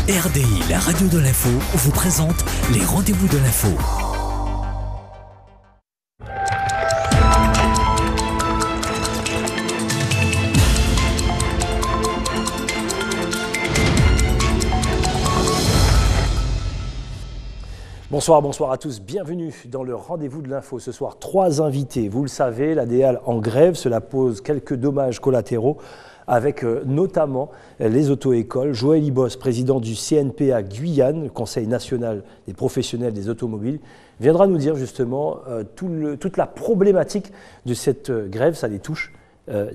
RDI, la radio de l'info, vous présente les rendez-vous de l'info. Bonsoir à tous, bienvenue dans le rendez-vous de l'info. Ce soir, 3 invités. Vous le savez, la DEAL en grève, cela pose quelques dommages collatéraux avec notamment les auto-écoles. Joël Ibos, président du CNPA Guyane, le Conseil national des professionnels des automobiles, viendra nous dire justement toute la problématique de cette grève. Ça les touche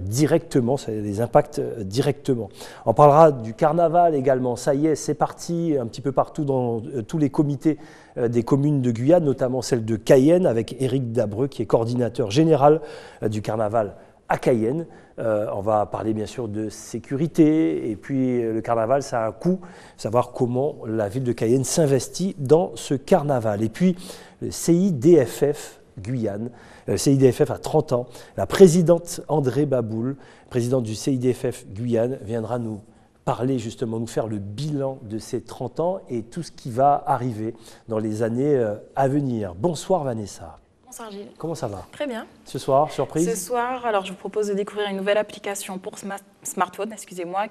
directement, ça les impacte directement. On parlera du carnaval également. Ça y est, c'est parti un petit peu partout dans tous les comités des communes de Guyane, notamment celle de Cayenne, avec Éric Dabreux, qui est coordinateur général du carnaval à Cayenne. On va parler bien sûr de sécurité, et puis le carnaval, ça a un coût, savoir comment la ville de Cayenne s'investit dans ce carnaval. Et puis le CIDFF Guyane, le CIDFF a 30 ans, la présidente André Baboul, présidente du CIDFF Guyane, viendra nous parler justement, nous faire le bilan de ces 30 ans et tout ce qui va arriver dans les années à venir. Bonsoir Vanessa. Bonsoir Gilles. Comment ça va? Très bien. Ce soir, surprise? Ce soir, alors je vous propose de découvrir une nouvelle application pour smartphone,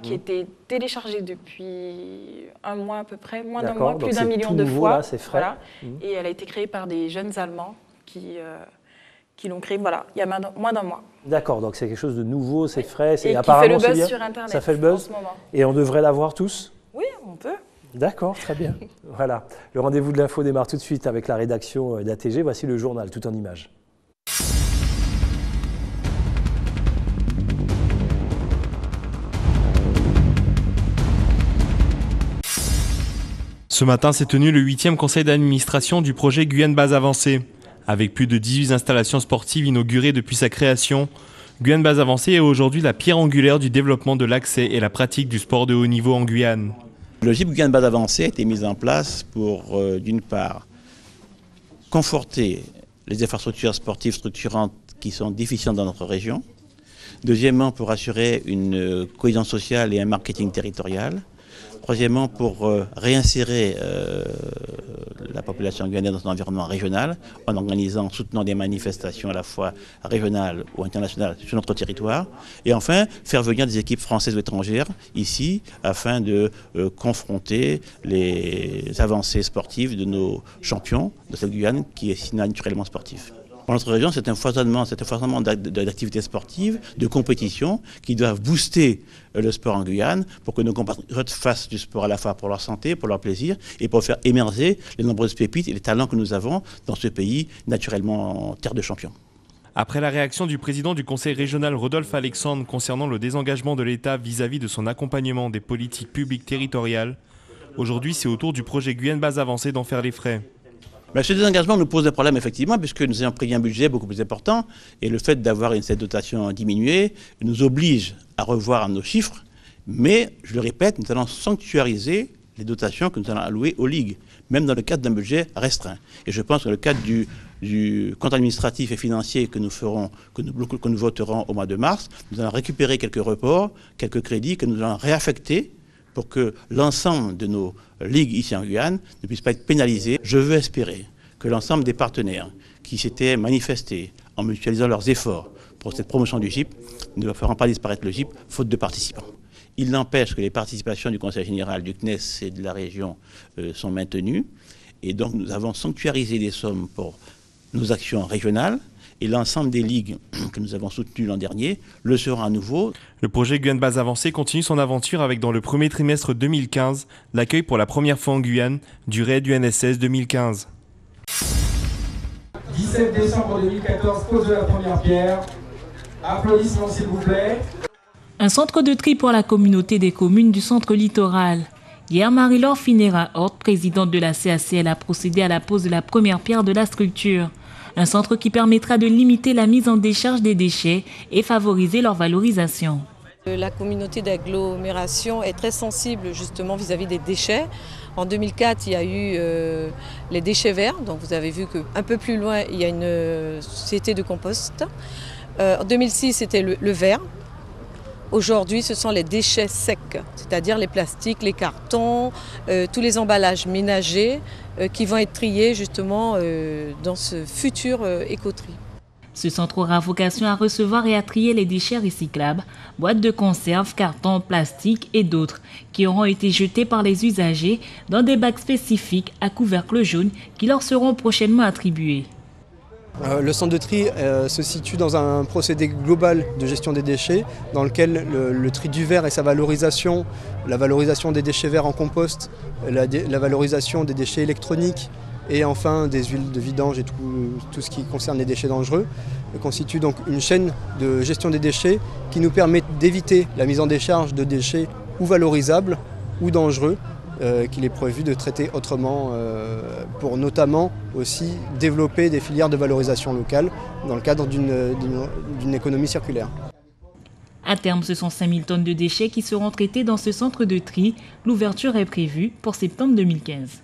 qui était téléchargée depuis un mois à peu près, moins d'un mois, plus d'1 million de fois. Là, c'est frais. Voilà. Et elle a été créée par des jeunes Allemands qui l'ont créée il y a moins d'un mois. D'accord, donc c'est quelque chose de nouveau, c'est frais, et apparemment qui fait le buzz bien. sur Internet. Ça fait le buzz en ce moment. Et on devrait l'avoir tous? Oui, on peut. D'accord, très bien. Voilà, le rendez-vous de l'info démarre tout de suite avec la rédaction d'ATG. Voici le journal, tout en images. Ce matin s'est tenu le 8e conseil d'administration du projet Guyane Base Avancée. Avec plus de 18 installations sportives inaugurées depuis sa création, Guyane Base Avancée est aujourd'hui la pierre angulaire du développement de l'accès et la pratique du sport de haut niveau en Guyane. Le GIP Guyane Base Avancée a été mis en place pour, d'une part, conforter les infrastructures sportives structurantes qui sont déficientes dans notre région. Deuxièmement, pour assurer une cohésion sociale et un marketing territorial. Troisièmement, pour réinsérer la population guyanaise dans son environnement régional en organisant, en soutenant des manifestations à la fois régionales ou internationales sur notre territoire. Et enfin, faire venir des équipes françaises ou étrangères ici afin de confronter les avancées sportives de nos champions de cette Guyane qui est si naturellement sportive. Pour notre région, c'est un foisonnement d'activités sportives, de compétitions qui doivent booster le sport en Guyane pour que nos compatriotes fassent du sport à la fois pour leur santé, pour leur plaisir et pour faire émerger les nombreuses pépites et les talents que nous avons dans ce pays naturellement terre de champions. Après la réaction du président du conseil régional Rodolphe Alexandre concernant le désengagement de l'État vis-à-vis de son accompagnement des politiques publiques territoriales, aujourd'hui c'est au tour du projet Guyane Base Avancée d'en faire les frais. Ce désengagement nous pose des problèmes effectivement puisque nous avons pris un budget beaucoup plus important et le fait d'avoir cette dotation diminuée nous oblige à revoir nos chiffres, mais je le répète, nous allons sanctuariser les dotations que nous allons allouer aux ligues, même dans le cadre d'un budget restreint. Et je pense que dans le cadre du compte administratif et financier que nous voterons au mois de mars, nous allons récupérer quelques reports, quelques crédits que nous allons réaffecter pour que l'ensemble de nos ligues ici en Guyane ne puissent pas être pénalisées. Je veux espérer que l'ensemble des partenaires qui s'étaient manifestés en mutualisant leurs efforts pour cette promotion du GIP ne feront pas disparaître le GIP faute de participants. Il n'empêche que les participations du Conseil général du CNES et de la région sont maintenues et donc nous avons sanctuarisé des sommes pour nos actions régionales. Et l'ensemble des ligues que nous avons soutenues l'an dernier le seront à nouveau. Le projet Guyane Base Avancée continue son aventure avec dans le premier trimestre 2015 l'accueil pour la première fois en Guyane du raid du NSS 2015. 17 décembre 2014, pose de la première pierre. Applaudissements s'il vous plaît. Un centre de tri pour la communauté des communes du centre littoral. Hier, Marie-Laure Finera-Hort, présidente de la CACL, a procédé à la pose de la première pierre de la structure. Un centre qui permettra de limiter la mise en décharge des déchets et favoriser leur valorisation. La communauté d'agglomération est très sensible justement vis-à-vis des déchets. En 2004, il y a eu les déchets verts, donc vous avez vu qu'un peu plus loin, il y a une société de compost. En 2006, c'était le verre. Aujourd'hui, ce sont les déchets secs, c'est-à-dire les plastiques, les cartons, tous les emballages ménagers qui vont être triés justement dans ce futur éco-tri. Ce centre aura vocation à recevoir et à trier les déchets recyclables, boîtes de conserve, cartons, plastiques et d'autres qui auront été jetés par les usagers dans des bacs spécifiques à couvercle jaune qui leur seront prochainement attribués. Le centre de tri se situe dans un procédé global de gestion des déchets dans lequel le tri du verre et sa valorisation, la valorisation des déchets verts en compost, la valorisation des déchets électroniques et enfin des huiles de vidange et tout ce qui concerne les déchets dangereux constitue donc une chaîne de gestion des déchets qui nous permet d'éviter la mise en décharge de déchets ou valorisables ou dangereux qu'il est prévu de traiter autrement pour notamment aussi développer des filières de valorisation locale dans le cadre d'une économie circulaire. À terme, ce sont 5000 tonnes de déchets qui seront traités dans ce centre de tri. L'ouverture est prévue pour septembre 2015.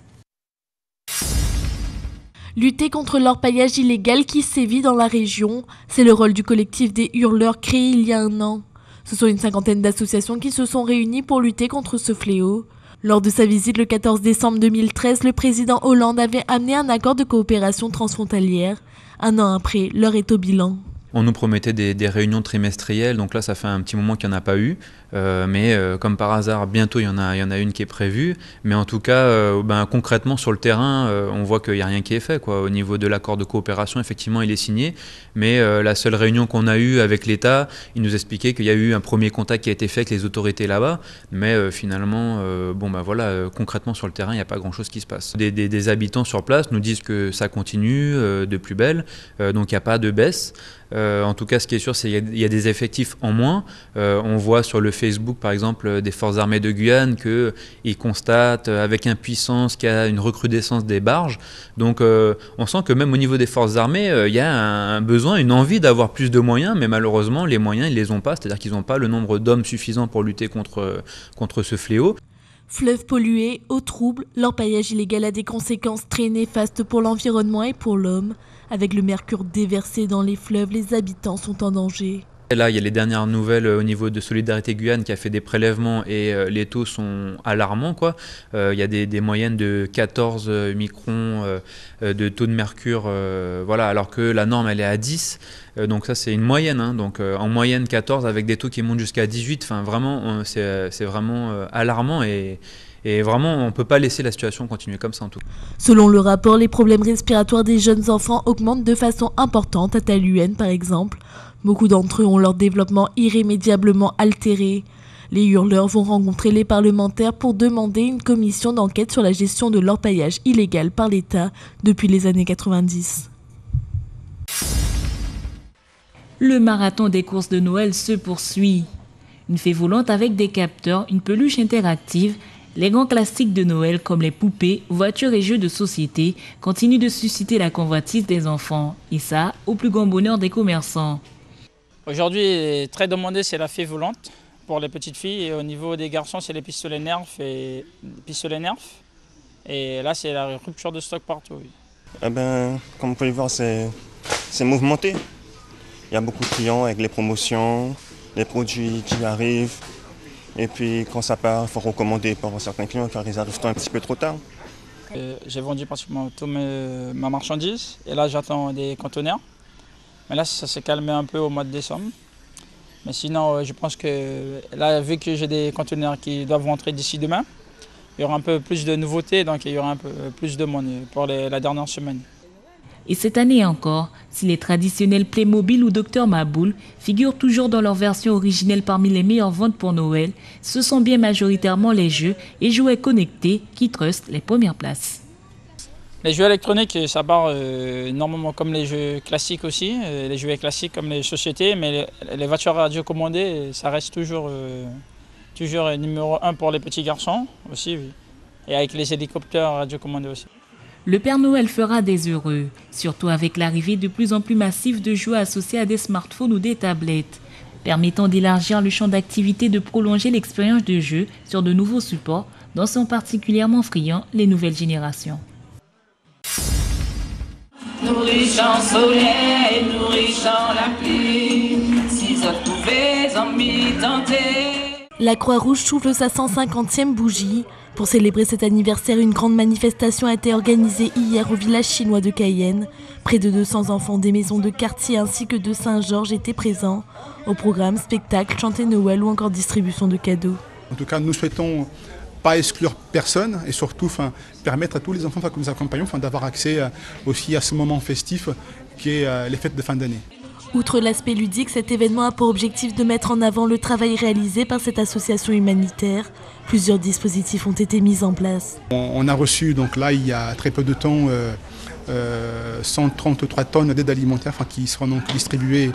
Lutter contre l'orpaillage illégal qui sévit dans la région, c'est le rôle du collectif des Hurleurs créé il y a 1 an. Ce sont une 50aine d'associations qui se sont réunies pour lutter contre ce fléau. Lors de sa visite le 14 décembre 2013, le président Hollande avait amené un accord de coopération transfrontalière. 1 an après, l'heure est au bilan. On nous promettait des réunions trimestrielles, donc là ça fait un petit moment qu'il n'y en a pas eu, mais comme par hasard, bientôt il y en a une qui est prévue, mais en tout cas, concrètement sur le terrain, on voit qu'il n'y a rien qui est fait, quoi. Au niveau de l'accord de coopération, effectivement il est signé, mais la seule réunion qu'on a eue avec l'État, il nous expliquait qu'il y a eu un premier contact qui a été fait avec les autorités là-bas, mais finalement, concrètement sur le terrain, il n'y a pas grand-chose qui se passe. Des habitants sur place nous disent que ça continue de plus belle, donc il n'y a pas de baisse. En tout cas, ce qui est sûr, c'est qu'il y a des effectifs en moins. On voit sur le Facebook, par exemple, des forces armées de Guyane qu'ils constatent avec impuissance qu'il y a une recrudescence des barges. Donc, on sent que même au niveau des forces armées, il y a un besoin, une envie d'avoir plus de moyens, mais malheureusement, les moyens, ils ne les ont pas. C'est-à-dire qu'ils n'ont pas le nombre d'hommes suffisant pour lutter contre ce fléau. Fleuves pollués, eau trouble, l'orpaillage illégal a des conséquences très néfastes pour l'environnement et pour l'homme. Avec le mercure déversé dans les fleuves, les habitants sont en danger. Et là, il y a les dernières nouvelles au niveau de Solidarité Guyane qui a fait des prélèvements et les taux sont alarmants, quoi. Il y a des moyennes de 14 microns de taux de mercure, voilà, alors que la norme elle est à 10. Donc ça c'est une moyenne, hein. Donc en moyenne 14 avec des taux qui montent jusqu'à 18. Enfin vraiment, c'est vraiment alarmant et vraiment, on ne peut pas laisser la situation continuer comme ça en tout cas. Selon le rapport, les problèmes respiratoires des jeunes enfants augmentent de façon importante à Taluène par exemple. Beaucoup d'entre eux ont leur développement irrémédiablement altéré. Les hurleurs vont rencontrer les parlementaires pour demander une commission d'enquête sur la gestion de l'orpaillage illégal par l'État depuis les années 90. Le marathon des courses de Noël se poursuit. Une fée volante avec des capteurs, une peluche interactive, les grands classiques de Noël comme les poupées, voitures et jeux de société continuent de susciter la convoitise des enfants. Et ça, au plus grand bonheur des commerçants. Aujourd'hui, très demandé, c'est la fée volante pour les petites filles. Et au niveau des garçons, c'est les pistolets Nerf. Et là, c'est la rupture de stock partout. Oui. Comme vous pouvez le voir, c'est mouvementé. Il y a beaucoup de clients avec les promotions, les produits qui arrivent. Et puis quand ça part, il faut recommander pour certains clients car ils arrivent un petit peu trop tard. J'ai vendu pratiquement toute ma marchandise et là j'attends des conteneurs. Mais là ça s'est calmé un peu au mois de décembre. Mais sinon je pense que là vu que j'ai des conteneurs qui doivent rentrer d'ici demain, il y aura un peu plus de nouveautés, donc il y aura un peu plus de monde pour la dernière semaine. Et cette année encore, si les traditionnels Playmobil ou Dr Maboul figurent toujours dans leur version originelle parmi les meilleures ventes pour Noël, ce sont bien majoritairement les jeux et jouets connectés qui trustent les premières places. Les jeux électroniques, ça part normalement comme les jeux classiques aussi, les jouets classiques comme les sociétés, mais les voitures radiocommandées, ça reste toujours numéro 1 pour les petits garçons aussi, oui. Et avec les hélicoptères radiocommandés aussi. Le Père Noël fera des heureux, surtout avec l'arrivée de plus en plus massive de jouets associés à des smartphones ou des tablettes, permettant d'élargir le champ d'activité et de prolonger l'expérience de jeu sur de nouveaux supports, dont sont particulièrement friands les nouvelles générations. Nourrissant soleil, nourrissant la pluie, si je trouvais en mi tenter. La Croix-Rouge souffle sa 150e bougie. Pour célébrer cet anniversaire, une grande manifestation a été organisée hier au village chinois de Cayenne. Près de 200 enfants des maisons de quartier ainsi que de Saint-Georges étaient présents. Au programme, spectacle, chanter Noël ou encore distribution de cadeaux. En tout cas, nous souhaitons pas exclure personne et surtout permettre à tous les enfants que nous accompagnons d'avoir accès aussi à ce moment festif qui est les fêtes de fin d'année. Outre l'aspect ludique, cet événement a pour objectif de mettre en avant le travail réalisé par cette association humanitaire. Plusieurs dispositifs ont été mis en place. On a reçu donc là il y a très peu de temps 133 tonnes d'aide alimentaire qui seront donc distribuées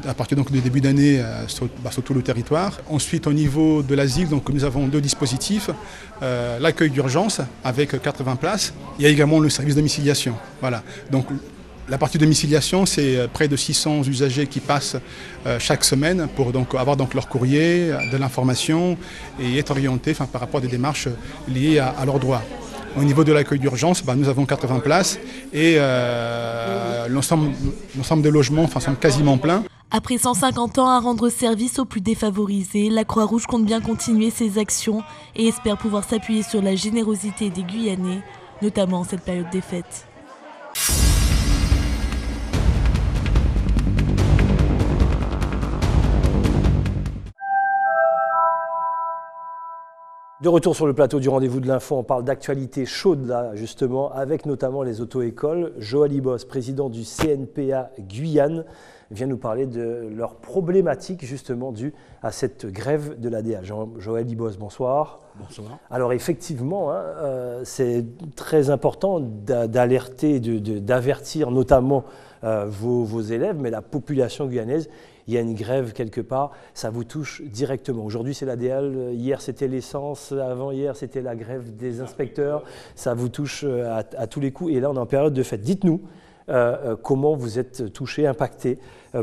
à partir donc, du début d'année sur tout le territoire. Ensuite, au niveau de l'asile, nous avons 2 dispositifs. L'accueil d'urgence avec 80 places. Il y a également le service de domiciliation. Voilà. Donc, la partie domiciliation, c'est près de 600 usagers qui passent chaque semaine pour avoir leur courrier, de l'information et être orientés par rapport à des démarches liées à leurs droits. Au niveau de l'accueil d'urgence, nous avons 80 places et l'ensemble des logements sont quasiment pleins. Après 150 ans à rendre service aux plus défavorisés, la Croix-Rouge compte bien continuer ses actions et espère pouvoir s'appuyer sur la générosité des Guyanais, notamment en cette période des fêtes. De retour sur le plateau du rendez-vous de l'info, on parle d'actualité chaude là justement, avec notamment les auto-écoles. Joël Ibos, président du CNPA Guyane, vient nous parler de leurs problématiques justement dues à cette grève de l'ADA. Joël Ibos, bonsoir. Bonsoir. Alors effectivement, c'est très important d'alerter, d'avertir notamment vos élèves, mais la population guyanaise. Il y a une grève quelque part, ça vous touche directement. Aujourd'hui, c'est l'ADL, hier, c'était l'essence, avant-hier, c'était la grève des inspecteurs. Ça vous touche à tous les coups. Et là, on est en période de fête. Dites-nous comment vous êtes touché, impacté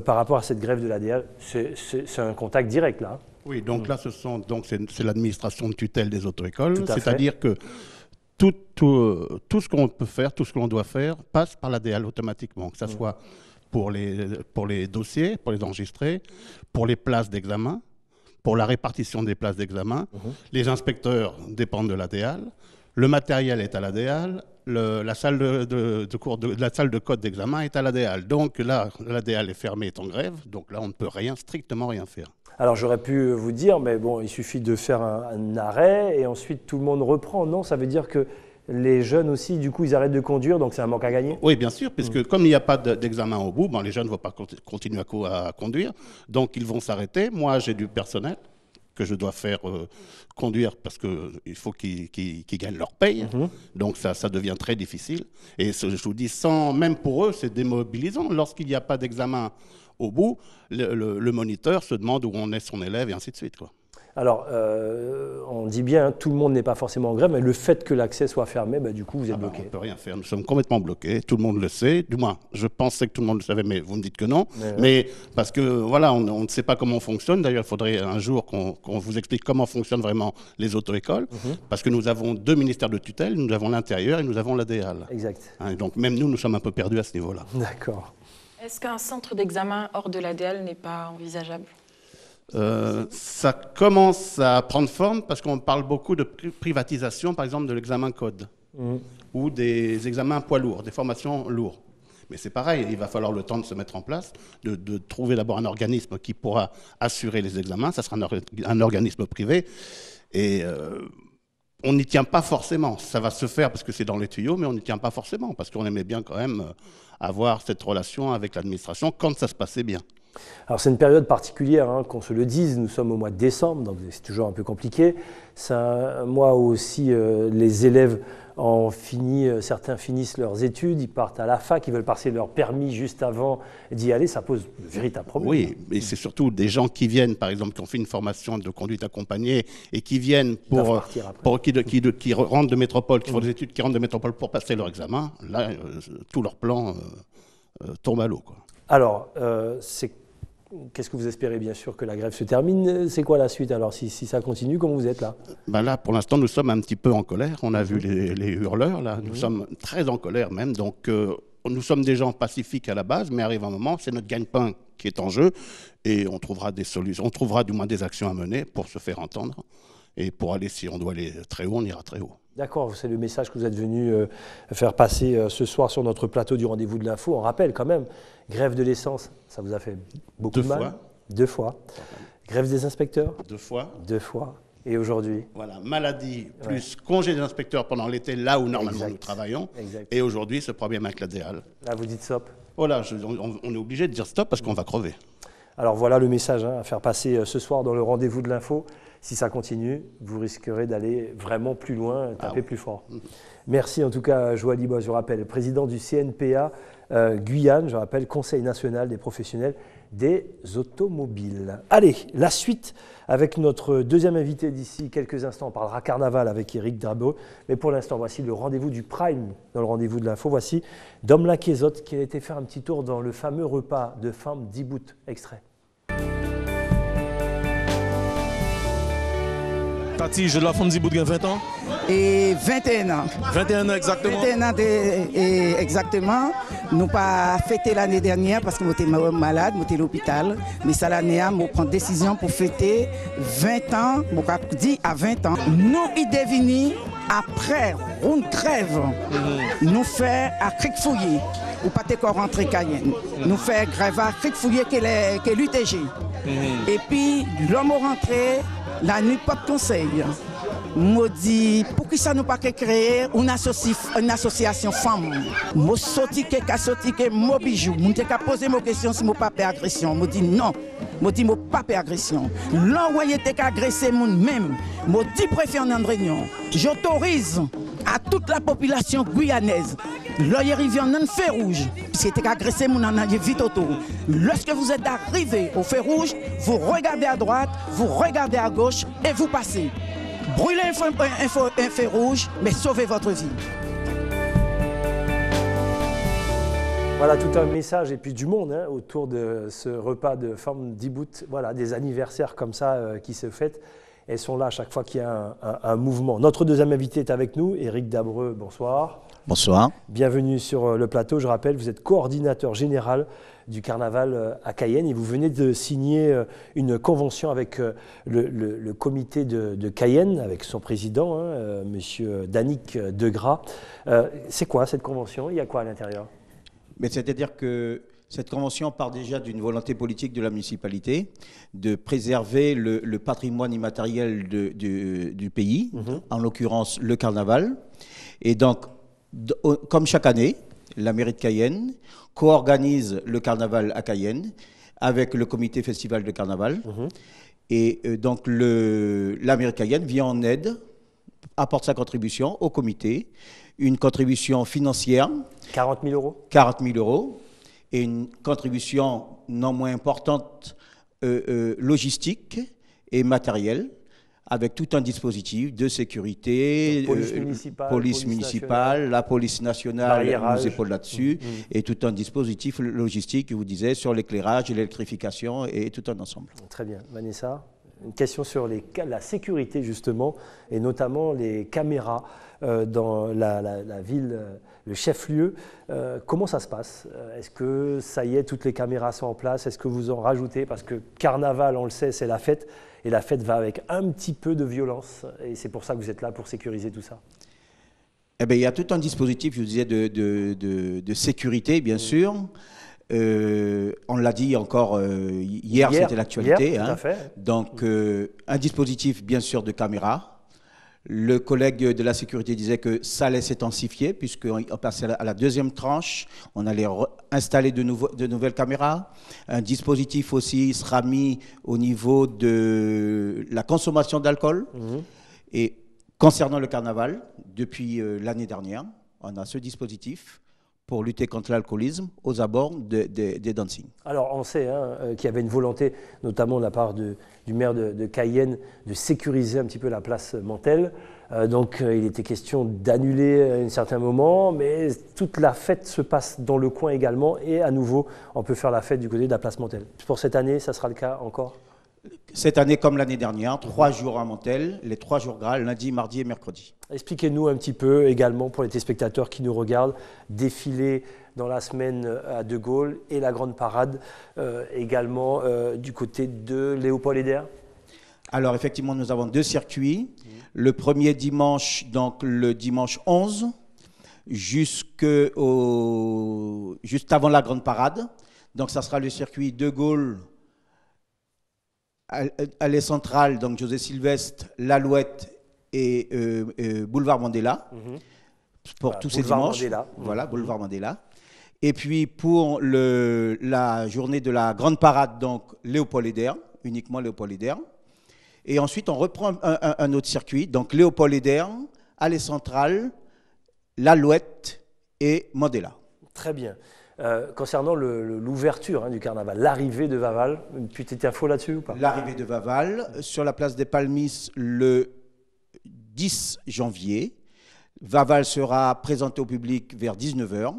par rapport à cette grève de l'ADL. C'est un contact direct, là. Oui, donc là, c'est l'administration de tutelle des auto-écoles. C'est-à-dire que tout ce qu'on peut faire, tout ce que l'on doit faire, passe par l'ADL automatiquement, que ça soit pour les dossiers, pour les enregistrer, pour les places d'examen, pour la répartition des places d'examen. Les inspecteurs dépendent de l'ADL, le matériel est à l'ADL, la salle de code d'examen est à l'ADL. Donc là, l'ADL est fermée, est en grève, donc là, on ne peut strictement rien faire. Alors j'aurais pu vous dire, mais bon, il suffit de faire un arrêt et ensuite tout le monde reprend. Non, ça veut dire que les jeunes aussi, du coup, ils arrêtent de conduire, donc c'est un manque à gagner? Oui, bien sûr, puisque comme il n'y a pas d'examen au bout, les jeunes ne vont pas continuer à conduire, donc ils vont s'arrêter. Moi, j'ai du personnel que je dois faire conduire parce qu'il faut qu'ils gagnent leur paye, donc ça devient très difficile. Et je vous dis, même pour eux, c'est démobilisant. Lorsqu'il n'y a pas d'examen au bout, le moniteur se demande où en est son élève et ainsi de suite, quoi. Alors, on dit bien, tout le monde n'est pas forcément en grève, mais le fait que l'accès soit fermé, du coup, vous êtes bloqué. On ne peut rien faire, nous sommes complètement bloqués, tout le monde le sait, du moins, je pensais que tout le monde le savait, mais vous me dites que non. Mais parce que, voilà, on ne sait pas comment on fonctionne, d'ailleurs, il faudrait un jour qu'on vous explique comment fonctionnent vraiment les auto-écoles, parce que nous avons 2 ministères de tutelle, nous avons l'intérieur et nous avons l'ADL. Exact. Donc même nous sommes un peu perdus à ce niveau-là. D'accord. Est-ce qu'un centre d'examen hors de l'ADL n'est pas envisageable ? Ça commence à prendre forme parce qu'on parle beaucoup de privatisation, par exemple, de l'examen code ou des examens poids lourds, des formations lourdes. Mais c'est pareil, il va falloir le temps de se mettre en place, de trouver d'abord un organisme qui pourra assurer les examens. Ça sera un organisme privé et on n'y tient pas forcément. Ça va se faire parce que c'est dans les tuyaux, mais on n'y tient pas forcément parce qu'on aimait bien quand même avoir cette relation avec l'administration quand ça se passait bien. Alors c'est une période particulière, qu'on se le dise, nous sommes au mois de décembre, donc c'est toujours un peu compliqué. C'est un mois où aussi les élèves certains finissent leurs études, ils partent à la fac, ils veulent passer leur permis juste avant d'y aller, ça pose de véritables problèmes. Oui, et c'est surtout des gens qui viennent, par exemple, qui ont fait une formation de conduite accompagnée et qui viennent qui rentrent de métropole, qui font des études, qui rentrent de métropole pour passer leur examen, là, tout leur plan tombe à l'eau, quoi. Alors, qu'est-ce que vous espérez, bien sûr, que la grève se termine? C'est quoi la suite? Alors, si ça continue, comment vous êtes là? Là, pour l'instant, nous sommes un petit peu en colère. On a vu les hurleurs, là. Nous sommes très en colère même. Donc, nous sommes des gens pacifiques à la base, mais arrive un moment, c'est notre gagne-pain qui est en jeu, et on trouvera des solutions, on trouvera du moins des actions à mener pour se faire entendre, et pour aller, si on doit aller très haut, on ira très haut. D'accord, c'est le message que vous êtes venu faire passer ce soir sur notre plateau du rendez-vous de l'info. On rappelle quand même, grève de l'essence, ça vous a fait beaucoup de mal. 2 fois. Grève des inspecteurs 2 fois. 2 fois. Et aujourd'hui? Voilà, maladie plus congé des inspecteurs pendant l'été, là où normalement nous travaillons. Et aujourd'hui, ce problème avec la DEAL. Là, vous dites stop. Voilà, on est obligé de dire stop parce qu'on va crever. Alors voilà le message à faire passer ce soir dans le rendez-vous de l'info. Si ça continue, vous risquerez d'aller vraiment plus loin, taper plus fort. Merci en tout cas, Joël Libois, je rappelle, président du CNPA Guyane, je rappelle, Conseil national des professionnels des automobiles. Allez, la suite avec notre deuxième invité d'ici quelques instants. On parlera carnaval avec Éric Dabreux. Mais pour l'instant, voici le rendez-vous du Prime dans le rendez-vous de l'info. Voici Dom Laquezotte qui a été faire un petit tour dans le fameux repas de Femme d'Ibout. Extrait. Tati, je la Femme d'Ibout de 20 ans. Et 21 ans. 21 ans exactement. 21 ans exactement. Nous pas fêté l'année dernière parce que nous étions malades, nous étions à l'hôpital. Mais ça l'année, nous prenons décision pour fêter 20 ans, nous dit à 20 ans. Nous y devenons après une trêve, nous faisons à Cric-Fouillé, ou pas encore rentrer Cayenne. Nous faisons grève à Cric-Fouillé qui est l'UTG. Et puis l'homme rentré. La nuit, pas de conseil. Je dis, pour qui ça nous pas créer une association femmes? Je sorti que mon bijou. Je n'ai qu'à poser mes questions si je n'ai pas fait agression. Je dis non. Je dis, je n'ai pas fait agression. L'envoyé était qu'à agresser moi-même. Je dis, préfère une réunion. J'autorise à toute la population guyanaise. L'œil arrivé en un feu rouge, c'était agressé mon anaïe vite autour. Lorsque vous êtes arrivé au feu rouge, vous regardez à droite, vous regardez à gauche et vous passez. Brûlez un feu rouge, mais sauvez votre vie. Voilà tout un message et puis du monde autour de ce repas de Femme d'Ibout. Voilà, des anniversaires comme ça qui se fêtent. Elles sont là à chaque fois qu'il y a un mouvement. Notre deuxième invité est avec nous, Éric Dabreux, bonsoir. Bonsoir. Bienvenue sur le plateau. Je rappelle, vous êtes coordinateur général du carnaval à Cayenne et vous venez de signer une convention avec le comité de Cayenne, avec son président, monsieur Danick Degras. C'est quoi cette convention? Il y a quoi à l'intérieur? C'est-à-dire que cette convention part déjà d'une volonté politique de la municipalité de préserver le patrimoine immatériel du pays, en l'occurrence le carnaval. Et donc, comme chaque année, la mairie de Cayenne co-organise le carnaval à Cayenne avec le comité festival de carnaval. Et donc, la mairie de Cayenne vient en aide, apporte sa contribution au comité, une contribution financière. 40 000 euros. 40 000 euros. Et une contribution non moins importante logistique et matérielle, avec tout un dispositif de sécurité, police municipale, la police nationale nous épaule là-dessus, et tout un dispositif logistique, je vous disais, sur l'éclairage, l'électrification et tout un ensemble. Très bien. Vanessa, une question sur la sécurité justement, et notamment les caméras dans la ville, le chef-lieu. Comment ça se passe? Est-ce que ça y est, toutes les caméras sont en place? Est-ce que vous en rajoutez? Parce que carnaval, on le sait, c'est la fête. Et la fête va avec un petit peu de violence. Et c'est pour ça que vous êtes là, pour sécuriser tout ça. Eh bien, il y a tout un dispositif, je vous disais, de sécurité, bien sûr. On l'a dit encore hier, c'était l'actualité. Tout à fait. Donc, un dispositif, bien sûr, de caméras. Le collègue de la sécurité disait que ça allait s'intensifier, puisqu'on passait à la deuxième tranche. On allait installer de nouvelles caméras. Un dispositif aussi sera mis au niveau de la consommation d'alcool. Et concernant le carnaval, depuis l'année dernière, on a ce dispositif pour lutter contre l'alcoolisme aux abords des dancing. Alors on sait qu'il y avait une volonté, notamment de la part du maire de Cayenne, de sécuriser un petit peu la place Mantel. Donc il était question d'annuler à un certain moment, mais toute la fête se passe dans le coin également, et à nouveau on peut faire la fête du côté de la place Mantel. Pour cette année, ça sera le cas encore? Cette année, comme l'année dernière, 3 jours à Montel, les 3 jours gras, lundi, mardi et mercredi. Expliquez-nous un petit peu également pour les téléspectateurs qui nous regardent, défiler dans la semaine à De Gaulle et la grande parade également du côté de Léopold-Hédern. Alors effectivement, nous avons 2 circuits. Le premier dimanche, donc le dimanche 11, juste avant la grande parade. Donc ça sera le circuit De Gaulle, Allée Centrale, donc José Sylvestre, l'Alouette et Boulevard Mandela, pour tous ces dimanches. Mandela. Voilà, Boulevard Mandela. Et puis pour la journée de la grande parade, donc Léopold-Hédern, uniquement Léopold-Hédern. Et ensuite, on reprend un autre circuit, donc Léopold-Hédern, Allée Centrale, l'Alouette et Mandela. Très bien. Concernant l'ouverture du carnaval, l'arrivée de Vaval, une petite info là-dessus ou pas? L'arrivée de Vaval, sur la place des Palmis le 10 janvier. Vaval sera présenté au public vers 19 h.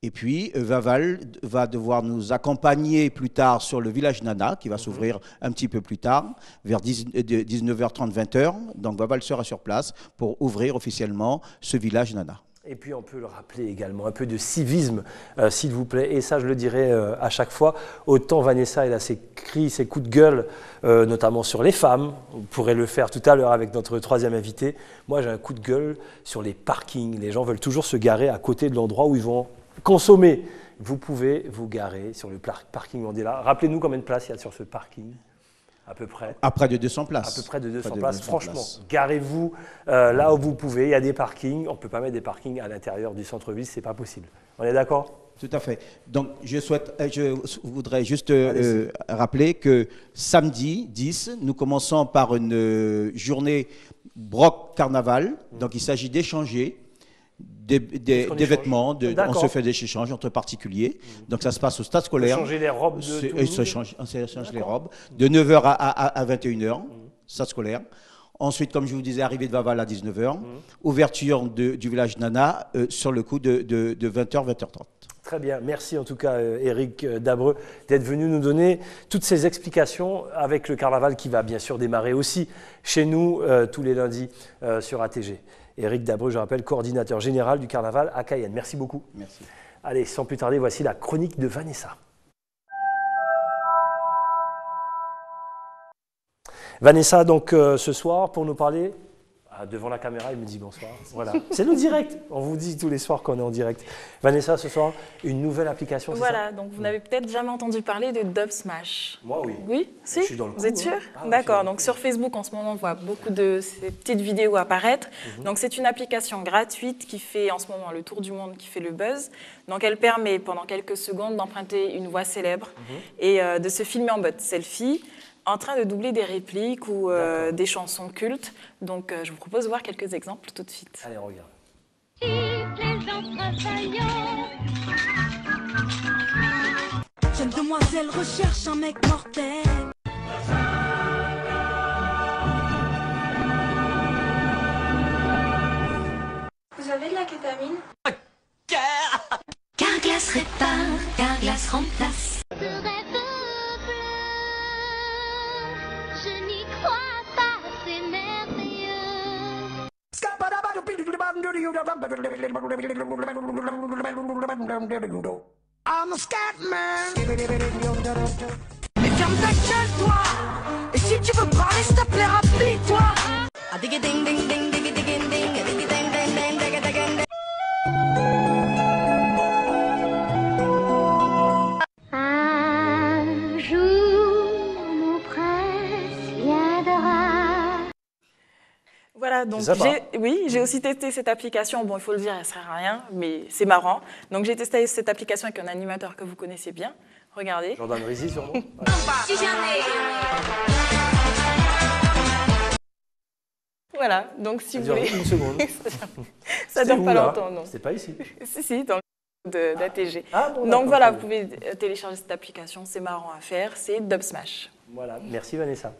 Et puis, Vaval va devoir nous accompagner plus tard sur le village Nana, qui va s'ouvrir un petit peu plus tard, vers 19h30, 20h. Donc, Vaval sera sur place pour ouvrir officiellement ce village Nana. Et puis on peut le rappeler également, un peu de civisme, s'il vous plaît. Et ça, je le dirai à chaque fois. Autant Vanessa, elle a ses cris, ses coups de gueule, notamment sur les femmes. On pourrait le faire tout à l'heure avec notre troisième invité. Moi, j'ai un coup de gueule sur les parkings. Les gens veulent toujours se garer à côté de l'endroit où ils vont consommer. Vous pouvez vous garer sur le parking Mandela. Rappelez-nous combien de places il y a sur ce parking. À peu près. À près de 200 places. À peu près de 200 places. Franchement, garez-vous là où vous pouvez. Il y a des parkings. On ne peut pas mettre des parkings à l'intérieur du centre-ville. Ce n'est pas possible. On est d'accord? Tout à fait. Donc, je voudrais juste rappeler que samedi 10, nous commençons par une journée Broc Carnaval. Donc, il s'agit d'échanger des vêtements, on se fait des échanges entre particuliers. Donc ça se passe au stade scolaire. Changer les robes de on s'échange les robes de 9h à 21h, stade scolaire. Ensuite, comme je vous disais, arrivée de Vaval à 19h, ouverture du village Nana sur le coup de 20h, 20h30. Très bien, merci en tout cas Éric Dabreux d'être venu nous donner toutes ces explications avec le carnaval qui va bien sûr démarrer aussi chez nous tous les lundis sur ATG. Éric Dabreux, je rappelle, coordinateur général du carnaval à Cayenne. Merci beaucoup. Merci. Allez, sans plus tarder, voici la chronique de Vanessa. Vanessa, donc ce soir, pour nous parler, devant la caméra, il me dit bonsoir. Voilà, c'est le direct. On vous dit tous les soirs qu'on est en direct. Vanessa, ce soir, une nouvelle application, c'est voilà, ça? Donc vous n'avez peut-être jamais entendu parler de Dubsmash. Moi, oui. Oui, si. Je suis dans le coup, vous êtes sûr? Ah, d'accord. Donc sur Facebook, en ce moment, on voit beaucoup de ces petites vidéos apparaître. Donc c'est une application gratuite qui fait en ce moment le tour du monde, qui fait le buzz. Donc elle permet pendant quelques secondes d'emprunter une voix célèbre et de se filmer en mode selfie, en train de doubler des répliques ou des chansons cultes. Donc je vous propose de voir quelques exemples tout de suite. Allez, on regarde. Jeune demoiselle recherche un mec mortel. Vous avez de la kétamine? Carglass répare, Carglass remplace. Ce rêve bleu, je n'y crois pas, c'est merveilleux. I'm a Scatman. Mais ferme ta gueule, toi. Et si tu veux parler, s'il te plaît, rapide-toi. Ah, ding ding ding ding ding ding ding ding ding ding ding ding ding. Un jour, mon prince viendra. Voilà, donc j'ai aussi testé cette application. Bon, il faut le dire, elle ne sert à rien, mais c'est marrant. Donc j'ai testé cette application avec un animateur que vous connaissez bien. Regardez. Jordan Rizzi, sûrement. Si jamais. Voilà, donc si vous voulez. Une seconde. Ça ne dure pas longtemps, non. C'est pas ici. Si, dans le d'ATG. Ah, bon, donc voilà, vous pouvez télécharger cette application, c'est marrant à faire, c'est Dubsmash. Voilà, merci Vanessa.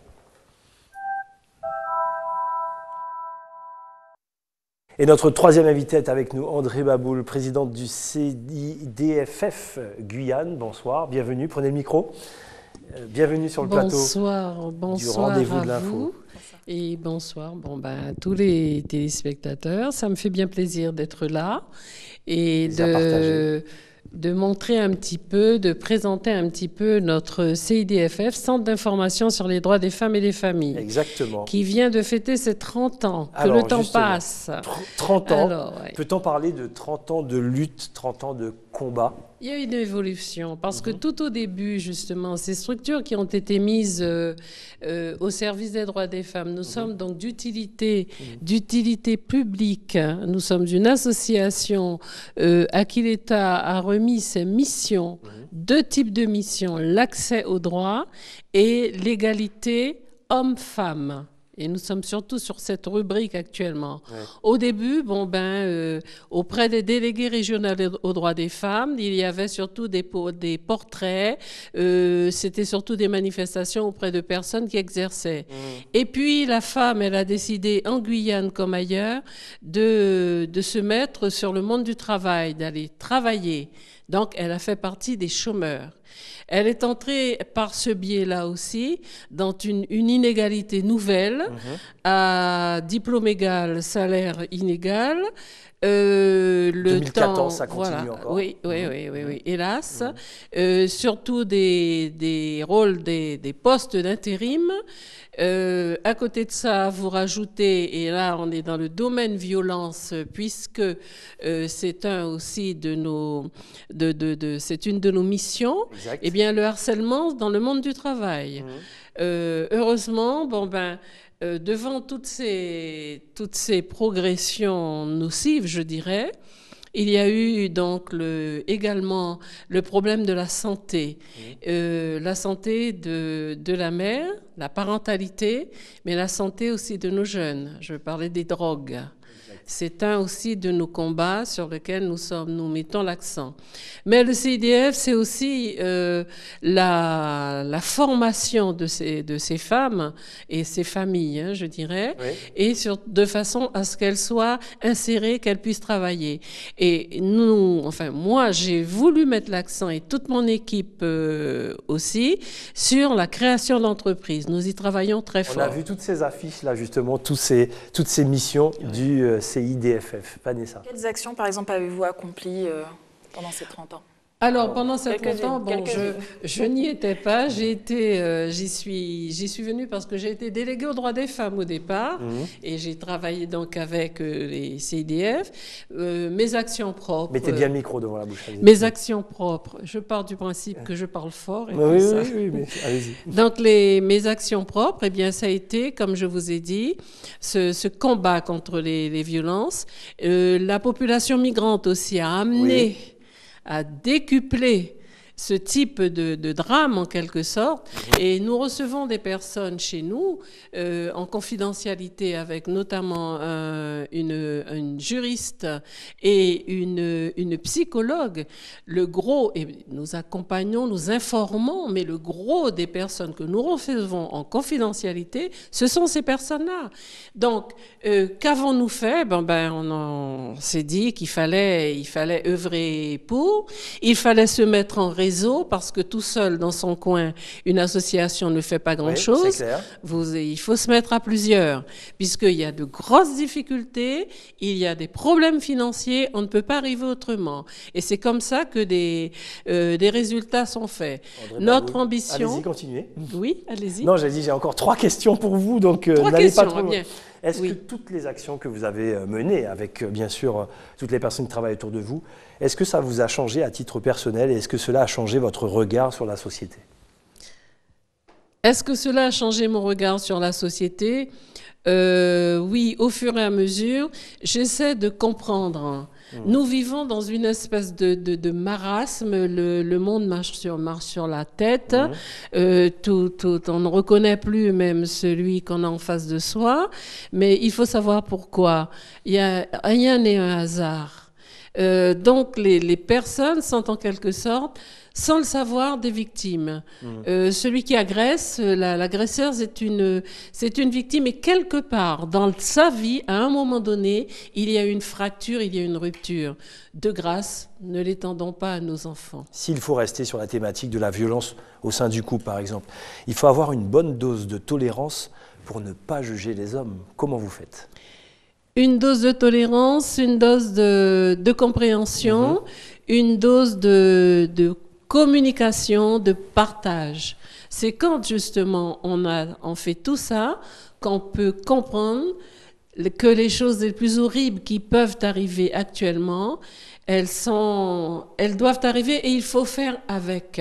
Et notre troisième invité est avec nous, André Baboul, présidente du CIDFF Guyane. Bonsoir, bienvenue, prenez le micro. Bienvenue sur le plateau du rendez-vous de l'info. Et bonsoir à tous les téléspectateurs. Ça me fait bien plaisir d'être là et de montrer un petit peu, de présenter un petit peu notre CIDFF, Centre d'information sur les droits des femmes et des familles. Exactement. Qui vient de fêter ses 30 ans. Alors, que le temps passe. 30 ans. Peut-on parler de 30 ans de lutte, 30 ans de combat? Il y a une évolution parce que tout au début, justement, ces structures qui ont été mises au service des droits des femmes, nous sommes donc d'utilité publique. Nous sommes une association à qui l'État a remis ses missions, deux types de missions, l'accès aux droits et l'égalité homme-femme. Et nous sommes surtout sur cette rubrique actuellement. Ouais. Au début, auprès des délégués régionaux aux droits des femmes, il y avait surtout des portraits. C'était surtout des manifestations auprès de personnes qui exerçaient. Et puis, la femme, elle a décidé, en Guyane comme ailleurs, de se mettre sur le monde du travail, d'aller travailler. Donc, elle a fait partie des chômeurs. Elle est entrée par ce biais-là aussi dans une inégalité nouvelle, à diplôme égal, salaire inégal. 2014, ça continue encore. Oui, hélas. Surtout des rôles, des postes d'intérim. À côté de ça, vous rajoutez, et là on est dans le domaine violence, puisque c'est une de nos missions, eh bien le harcèlement dans le monde du travail. Heureusement, devant toutes ces progressions nocives, je dirais, il y a eu donc également le problème de la santé. La santé de la mère, la parentalité, mais la santé aussi de nos jeunes. Je parlais des drogues. C'est un aussi de nos combats sur lesquels nous mettons l'accent. Mais le CIDF, c'est aussi la formation de ces femmes et ces familles, je dirais, et de façon à ce qu'elles soient insérées, qu'elles puissent travailler. Et moi, j'ai voulu mettre l'accent, et toute mon équipe aussi, sur la création d'entreprises. Nous y travaillons très fort. On a vu toutes ces affiches, là, justement, toutes ces missions du CIDFF. Vanessa. Quelles actions, par exemple, avez-vous accomplies pendant ces 30 ans? Alors, pendant ces 30 ans, je n'y étais pas. J'y suis venue parce que j'ai été déléguée aux droits des femmes au départ et j'ai travaillé donc avec les CIDF. Mes actions propres... Mettez bien le micro devant la bouche. Mes actions propres, je pars du principe que je parle fort. Et oui, mais allez-y. Donc, mes actions propres, eh bien, ça a été, comme je vous ai dit, ce combat contre les violences. La population migrante aussi a amené... à décupler ce type de drame en quelque sorte. Et nous recevons des personnes chez nous en confidentialité avec notamment une juriste et une psychologue. Le gros, et nous accompagnons, nous informons, mais le gros des personnes que nous recevons en confidentialité, ce sont ces personnes-là. Donc, qu'avons-nous fait? On s'est dit qu'il fallait œuvrer pour, il fallait se mettre en réseau, parce que tout seul dans son coin, une association ne fait pas grand-chose. Il faut se mettre à plusieurs, puisqu'il y a de grosses difficultés, il y a des problèmes financiers, on ne peut pas arriver autrement. Et c'est comme ça que des résultats sont faits. Notre ambition... Allez-y, continuez. Oui, allez-y. Non, j'ai encore 3 questions pour vous, donc n'allez pas trop loin. Est-ce que toutes les actions que vous avez menées, avec bien sûr toutes les personnes qui travaillent autour de vous, est-ce que ça vous a changé à titre personnel et est-ce que cela a changé votre regard sur la société? Est-ce que cela a changé mon regard sur la société? Oui, au fur et à mesure, j'essaie de comprendre. Nous vivons dans une espèce de marasme, le monde marche sur la tête, on ne reconnaît plus même celui qu'on a en face de soi, mais il faut savoir pourquoi. Rien n'est un hasard. Donc les personnes sont en quelque sorte, sans le savoir, des victimes. Celui qui agresse, l'agresseur, c'est une victime, et quelque part, dans sa vie, à un moment donné, il y a une fracture, il y a une rupture. De grâce, ne l'étendons pas à nos enfants. S'il faut rester sur la thématique de la violence au sein du couple, par exemple, il faut avoir une bonne dose de tolérance pour ne pas juger les hommes. Comment vous faites ? Une dose de tolérance, une dose de compréhension, une dose de communication, de partage. C'est quand justement on fait tout ça qu'on peut comprendre que les choses les plus horribles qui peuvent arriver actuellement, elles doivent arriver et il faut faire avec.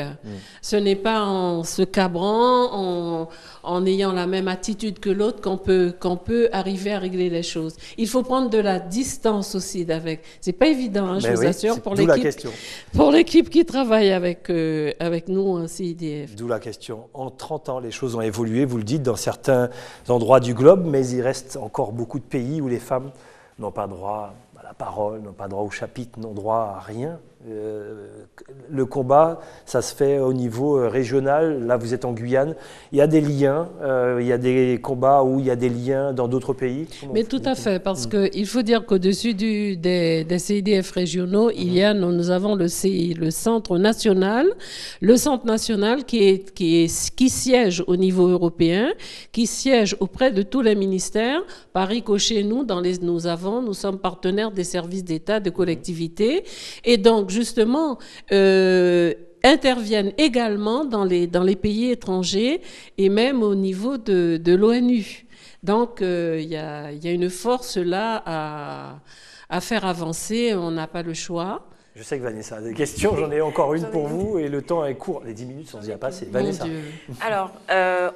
Ce n'est pas en se cabrant, en ayant la même attitude que l'autre qu'on peut arriver à régler les choses. Il faut prendre de la distance aussi d'avec. C'est pas évident, hein, je vous assure, pour l'équipe qui travaille avec nous en CIDF. D'où la question. En 30 ans, les choses ont évolué, vous le dites, dans certains endroits du globe, mais il reste encore beaucoup de pays où les femmes n'ont pas droit à la parole, n'ont pas droit au chapitre, n'ont droit à rien. Le combat, ça se fait au niveau régional. Là, vous êtes en Guyane. Il y a des liens, il y a des combats où il y a des liens dans d'autres pays. Mais tout à fait, parce qu'il faut dire qu'au-dessus des CIDF régionaux, nous avons le centre national, qui siège au niveau européen, qui siège auprès de tous les ministères. Par ricochet, nous sommes partenaires des services d'État, de collectivités, et donc justement interviennent également dans les pays étrangers et même au niveau de l'ONU. Donc il y a une force là à faire avancer, on n'a pas le choix. Je sais que Vanessa a des questions, j'en ai encore une pour vous et le temps est court. Les 10 minutes sont déjà passées. Vanessa. Alors,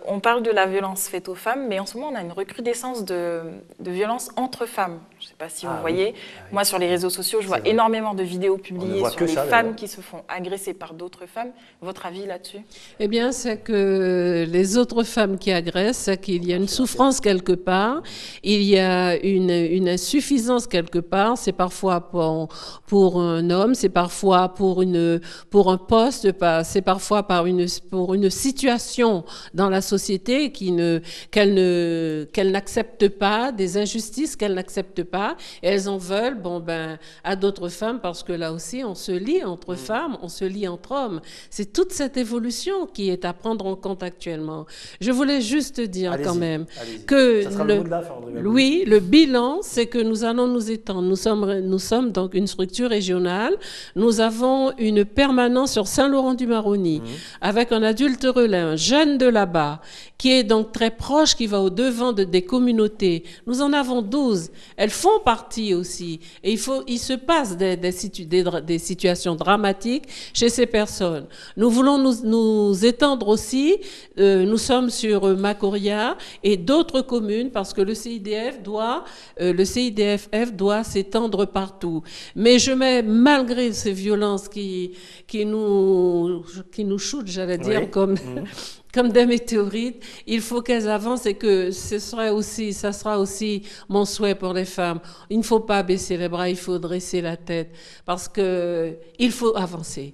on parle de la violence faite aux femmes, mais en ce moment, on a une recrudescence de violences entre femmes. Je ne sais pas si vous voyez. Moi, sur les réseaux sociaux, je vois énormément de vidéos publiées sur les femmes qui se font agresser par d'autres femmes. Votre avis là-dessus? Eh bien, c'est que les autres femmes qui agressent, c'est qu'il y a une souffrance quelque part, il y a une insuffisance quelque part. C'est parfois pour un homme, c'est parfois pour un poste, c'est parfois pour une situation dans la société qu'elle n'accepte pas, des injustices qu'elle n'accepte pas, et elles en veulent à d'autres femmes, parce que là aussi on se lie entre femmes, on se lie entre hommes. C'est toute cette évolution qui est à prendre en compte actuellement. Je voulais juste dire quand même que le bilan, c'est que nous allons nous étendre. Nous sommes donc une structure régionale. Nous avons une permanence sur Saint-Laurent-du-Maroni avec un adulte relais, un jeune de là-bas, qui est donc très proche, qui va au-devant des communautés. Nous en avons 12. Elles font partie aussi. Et il se passe des situations dramatiques chez ces personnes. Nous voulons nous étendre aussi. Nous sommes sur Macoria et d'autres communes, parce que le CIDFF doit s'étendre partout. Mais je mets, malgré ces violences qui nous shootent, j'allais dire, comme des météorites, il faut qu'elles avancent, et que ça sera aussi mon souhait pour les femmes. Il ne faut pas baisser les bras, il faut dresser la tête, parce qu'il faut avancer.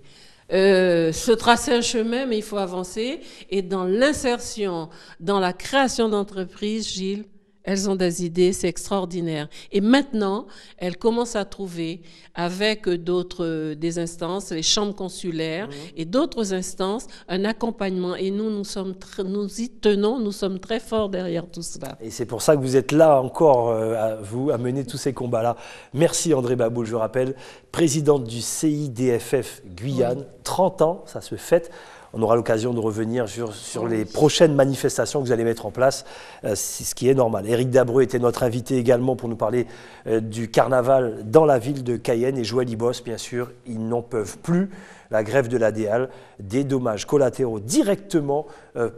Se tracer un chemin, mais il faut avancer. Et dans l'insertion, dans la création d'entreprises, Gilles, elles ont des idées, c'est extraordinaire. Et maintenant, elles commencent à trouver, avec des instances, les chambres consulaires et d'autres instances, un accompagnement. Et nous y tenons, nous sommes très forts derrière tout cela. Et c'est pour ça que vous êtes là encore, à mener tous ces combats-là. Merci André Baboul, je rappelle, présidente du CIDFF Guyane. 30 ans, ça se fête. On aura l'occasion de revenir sur les prochaines manifestations que vous allez mettre en place, ce qui est normal. Éric Dabreu était notre invité également pour nous parler du carnaval dans la ville de Cayenne, et Joël Ibos, bien sûr, ils n'en peuvent plus. La grève de l'ADEAL, des dommages collatéraux directement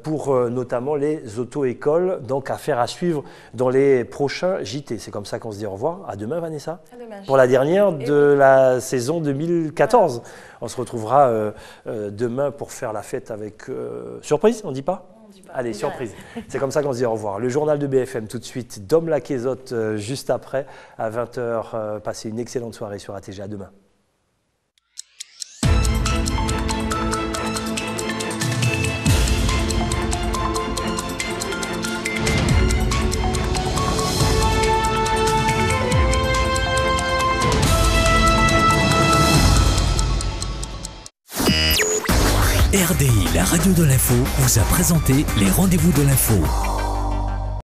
pour notamment les auto-écoles. Donc affaire à suivre dans les prochains JT. C'est comme ça qu'on se dit au revoir. À demain, Vanessa. À demain. Pour la dernière de la saison 2014. On se retrouvera demain pour faire la fête avec... surprise, on ne dit pas ? Allez, surprise. C'est comme ça qu'on se dit au revoir. Le journal de BFM tout de suite. Dom Laquezotte juste après, à 20h. Passez une excellente soirée sur ATG. À demain. RDI, la radio de l'info, vous a présenté les rendez-vous de l'info.